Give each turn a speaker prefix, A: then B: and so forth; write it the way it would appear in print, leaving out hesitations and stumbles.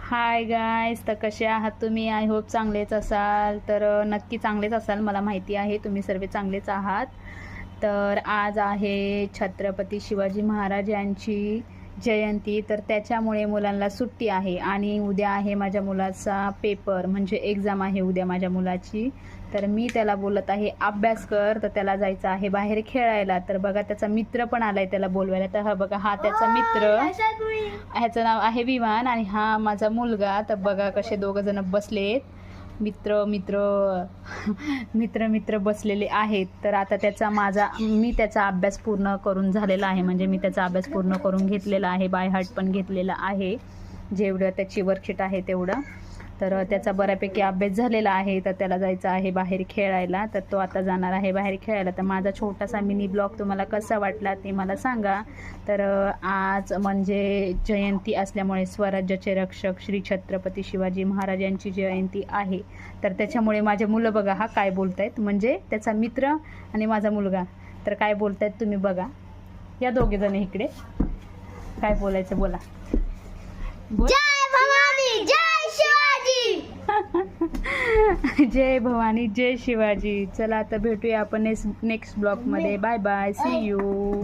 A: हाय guys, तर कसे आहात तुम्ही? आय होप चांगलेच असाल. तर नक्की चांगलेच असाल, मला माहिती आहे तुम्ही सर्व चांगलेच आहात. तर आज आहे छत्रपती शिवाजी महाराज यांची जयंती, तर त्याच्यामुळे मुलांना सुट्टी आहे आणि उद्या आहे माझ्या मुलाचा पेपर, म्हणजे एक्झाम आहे उद्या माझ्या मुलाची. तर मी त्याला बोलत आहे अभ्यास कर, तर त्याला जायचं आहे बाहेर खेळायला. तर बघा त्याचा मित्र पण आलाय त्याला बोलवायला. तर हा बघा, हा त्याचा मित्र, ह्याचं नाव आहे विमान आणि हा माझा मुलगा. तर बघा कसे दोघं जण बसलेत, मित्र मित्र मित्र मित्र बसलेले आहेत. तर आता मी त्याचा अभ्यास पूर्ण करून झालेला आहे, म्हणजे मी त्याचा अभ्यास पूर्ण करून घेतलेला आहे, बाय हार्ट पण घेतलेला आहे, जेवढं त्याची वर्कशीट आहे तेवढं. तर त्याचा बऱ्यापैकी अभ्यास झालेला आहे. तर त्याला जायचं आहे बाहेर खेळायला, तर तो आता जाणार आहे बाहेर खेळायला. तर माझा छोटासा मिनी ब्लॉग तुम्हाला कसा वाटला ते मला सांगा. तर आज म्हणजे जयंती असल्यामुळे स्वराज्याचे रक्षक श्री छत्रपती शिवाजी महाराज यांची जयंती आहे. तर त्याच्यामुळे माझे मुलं बघा हा काय बोलतायत, म्हणजे त्याचा मित्र आणि माझा मुलगा तर काय बोलतायत तुम्ही बघा. या दोघे जण इकडे काय बोलायचं बोला.
B: जय भवानी जय शिवाजी.
A: जय भवानी जय शिवाजी. चला आता भेटूया आपण नेक्स्ट ब्लॉग मध्ये. Bye bye, see you.